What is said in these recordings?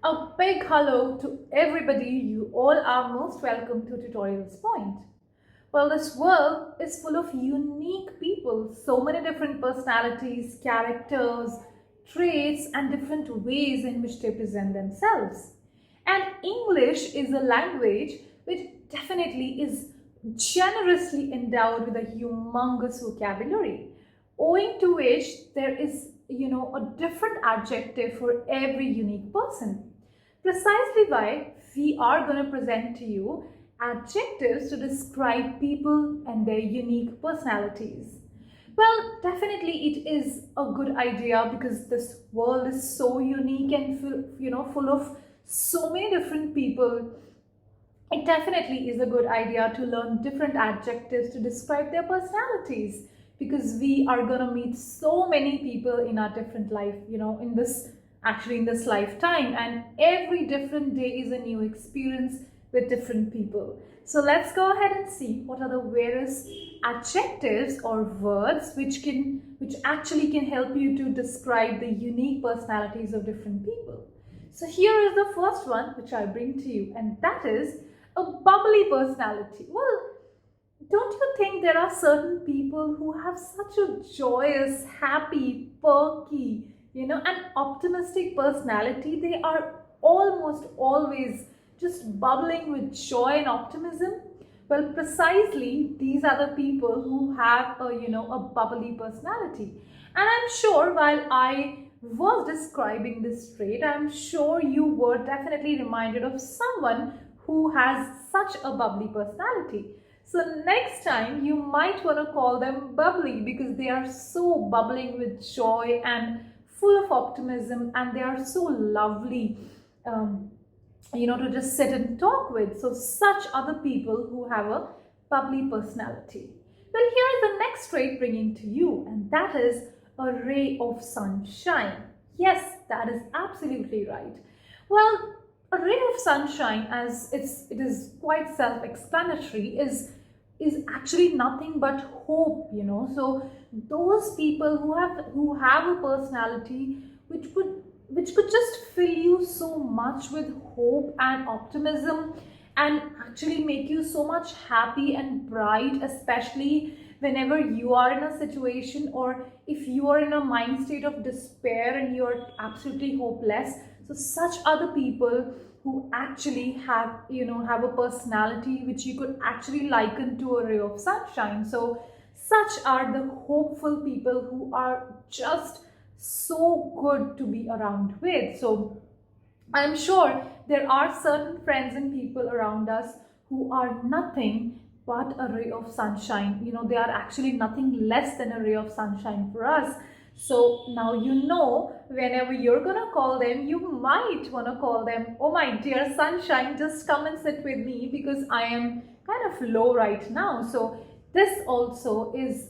A big hello to everybody. You all are most welcome to Tutorials Point. Well, this world is full of unique people, so many different personalities, characters, traits, and different ways in which they present themselves. And English is a language which definitely is generously endowed with a humongous vocabulary, owing to which there is, a different adjective for every unique person. Precisely why we are going to present to you adjectives to describe people and their unique personalities. Well, definitely it is a good idea because this world is so unique and full of so many different people. It definitely is a good idea to learn different adjectives to describe their personalities because we are going to meet so many people in our different life, in this lifetime, and every different day is a new experience with different people. So let's go ahead and see what are the various adjectives or words which actually can help you to describe the unique personalities of different people. So here is the first one which I bring to you, and that is a bubbly personality. Well, don't you think there are certain people who have such a joyous, happy, perky, and optimistic personality? They are almost always just bubbling with joy and optimism. Well, precisely these are the people who have a bubbly personality. And I'm sure while I was describing this trait, I'm sure you were definitely reminded of someone who has such a bubbly personality. So next time you might want to call them bubbly because they are so bubbling with joy and full of optimism, and they are so lovely um, to just sit and talk with. So such other people who have a bubbly personality. Well, here is the next trait bringing to you, and that is a ray of sunshine. Yes, that is absolutely right. Well, a ray of sunshine, as it is quite self-explanatory, is actually nothing but hope. So those people who have a personality which could just fill you so much with hope and optimism and actually make you so much happy and bright, especially whenever you are in a situation, or if you are in a mind state of despair and you are absolutely hopeless. So such other people who actually have a personality which you could actually liken to a ray of sunshine. So such are the hopeful people who are just so good to be around with. So I'm sure there are certain friends and people around us who are nothing but a ray of sunshine. They are actually nothing less than a ray of sunshine for us. So now whenever you're gonna call them, you might want to call them, oh my dear sunshine, just come and sit with me because I am kind of low right now. So this also is,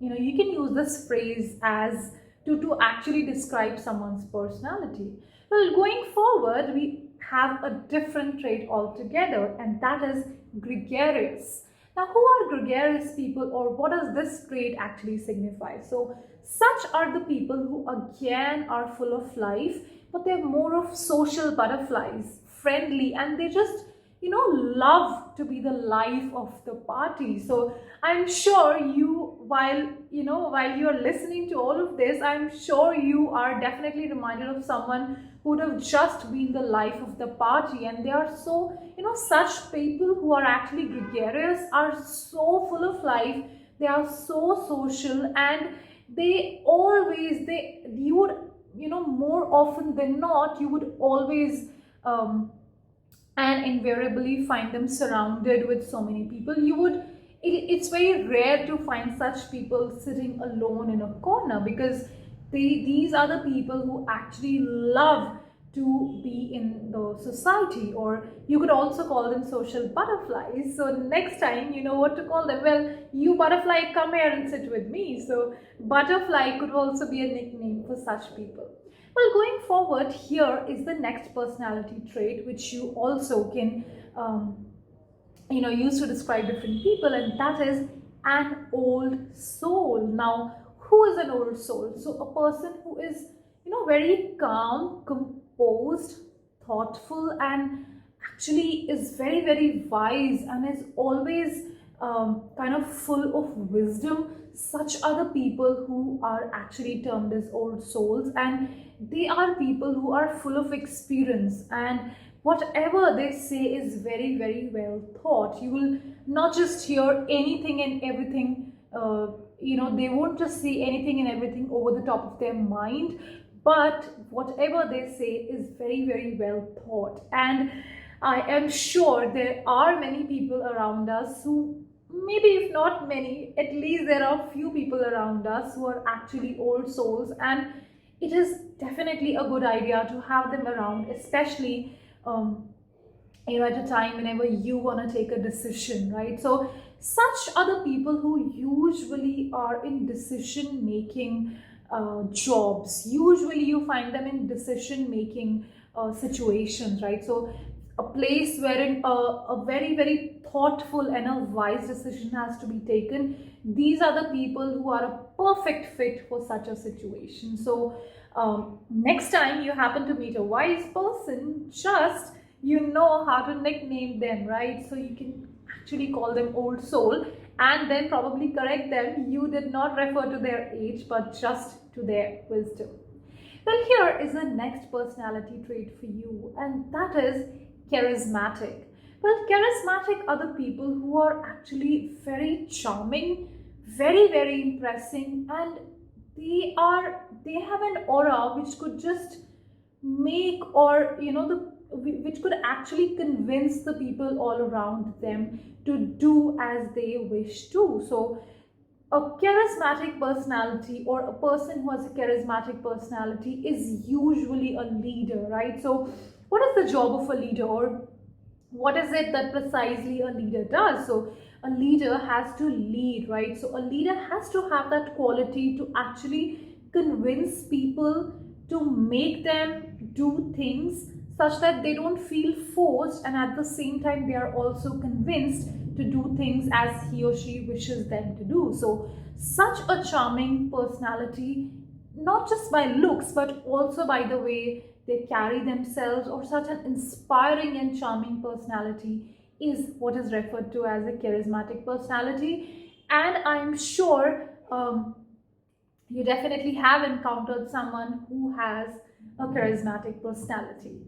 you can use this phrase as to actually describe someone's personality. Well, going forward, we have a different trait altogether, and that is gregarious. Now, who are gregarious people, or what does this trait actually signify? So, such are the people who again are full of life, but they're more of social butterflies, friendly, and they just love to be the life of the party. So I'm sure while you are listening to all of this, I'm sure you are definitely reminded of someone who would have just been the life of the party. And they are so, such people who are actually gregarious are so full of life. They are so social, and they always they you would more often than not, you would always and invariably find them surrounded with so many people. It's very rare to find such people sitting alone in a corner, because these are the people who actually love to be in the society, or you could also call them social butterflies. So next time you know what to call them. Well, you butterfly, come here and sit with me. So butterfly could also be a nickname for such people. Well, going forward, here is the next personality trait which you also can use to describe different people, and that is an old soul. Now, who is an old soul? So a person who is very calm, composed, thoughtful and actually is very, very wise and is always kind of full of wisdom. Such are the people who are actually termed as old souls, and they are people who are full of experience, and whatever they say is very, very well thought. You will not just hear anything and everything, they won't just say anything and everything over the top of their mind, but whatever they say is very, very well thought. And I am sure there are many people around us who, maybe if not many, at least there are few people around us who are actually old souls, and it is definitely a good idea to have them around, especially at a time whenever you want to take a decision, right? So such are the people who usually are in decision making jobs. Usually you find them in decision making situations, right? So a place wherein a very, very thoughtful and a wise decision has to be taken. These are the people who are a perfect fit for such a situation. So next time you happen to meet a wise person, just how to nickname them, right? So you can actually call them old soul and then probably correct them. You did not refer to their age, but just to their wisdom. Well, here is the next personality trait for you, and that is charismatic. Well, charismatic are the people who are actually very charming, very, very impressive, and they have an aura which could just make, or which could actually convince the people all around them to do as they wish to. So a charismatic personality, or a person who has a charismatic personality, is usually a leader, right? So what is the job of a leader, or what is it that precisely a leader does? So a leader has to lead, right? So a leader has to have that quality to actually convince people, to make them do things such that they don't feel forced, and at the same time they are also convinced to do things as he or she wishes them to do. So such a charming personality, not just by looks but also by the way they carry themselves, or such an inspiring and charming personality, is what is referred to as a charismatic personality. And I'm sure you definitely have encountered someone who has a charismatic personality.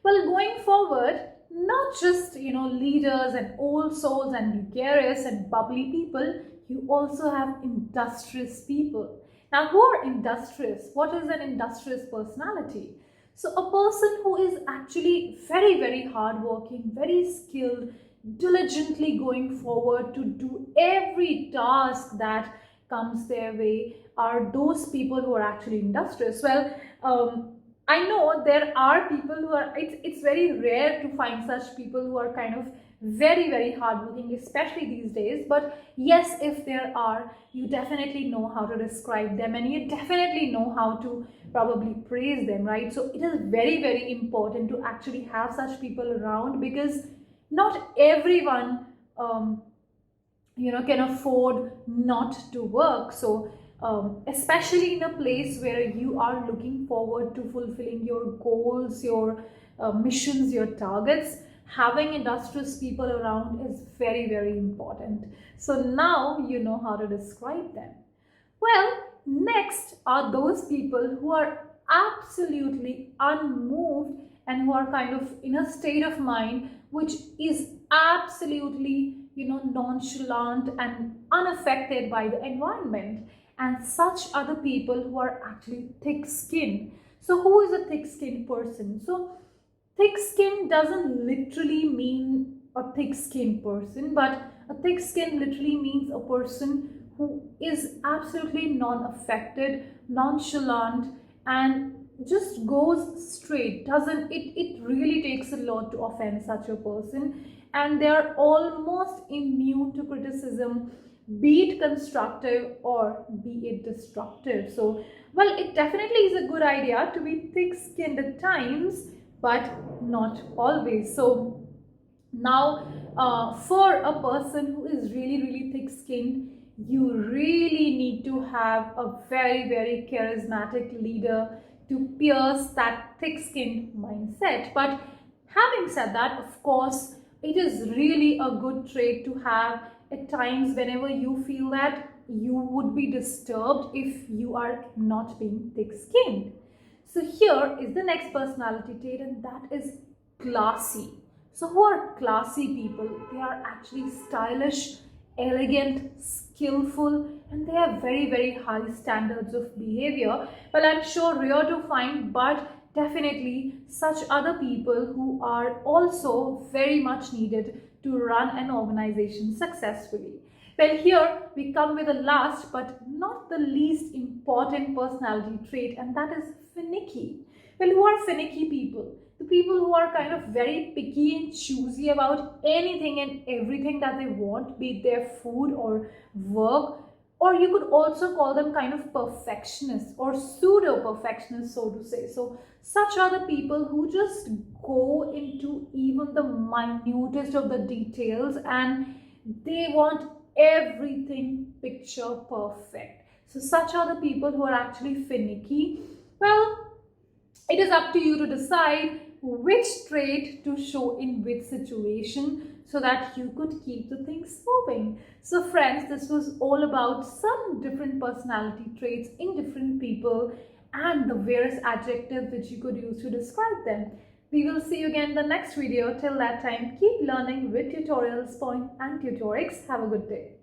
Well, going forward, not just leaders and old souls and gregarious and bubbly people, you also have industrious people. Now, who are industrious? What is an industrious personality? So a person who is actually very, very hardworking, very skilled, diligently going forward to do every task that comes their way, are those people who are actually industrious. Well, I know there are people who are, it's very rare to find such people who are kind of very, very hardworking, especially these days. But yes, if there are, you definitely know how to describe them, and you definitely know how to probably praise them, right? So it is very, very important to actually have such people around, because not everyone can afford not to work. So especially in a place where you are looking forward to fulfilling your goals, your missions, your targets, having industrious people around is very, very important. So now you know how to describe them. Well, next are those people who are absolutely unmoved and who are kind of in a state of mind which is absolutely nonchalant and unaffected by the environment. And such are the people who are actually thick-skinned. So who is a thick-skinned person? So thick-skinned doesn't literally mean a thick-skinned person, but a thick-skinned literally means a person who is absolutely non-affected, nonchalant, and just goes straight. It really takes a lot to offend such a person, and they are almost immune to criticism, be it constructive or be it destructive. So, well, it definitely is a good idea to be thick-skinned at times, but not always. So now for a person who is really, really thick-skinned, you really need to have a very, very charismatic leader, to pierce that thick-skinned mindset. But having said that, of course, it is really a good trait to have at times whenever you feel that you would be disturbed if you are not being thick-skinned. So here is the next personality trait, and that is classy. So who are classy people? They are actually stylish, elegant, skillful, and they have very high standards of behavior. Well, I'm sure rare to find, but definitely such other people who are also very much needed to run an organization successfully. Well, here we come with the last but not the least important personality trait, and that is finicky. Well, who are finicky people? The people who are kind of very picky and choosy about anything and everything that they want, be it their food or work, or you could also call them kind of perfectionists or pseudo perfectionists, so to say. So such are the people who just go into even the minutest of the details, and they want everything picture perfect. So such are the people who are actually finicky. Well, it is up to you to decide which trait to show in which situation so that you could keep the things moving. So friends, this was all about some different personality traits in different people and the various adjectives which you could use to describe them. We will see you again in the next video. Till that time, keep learning with Tutorials Point and Tutorix. Have a good day.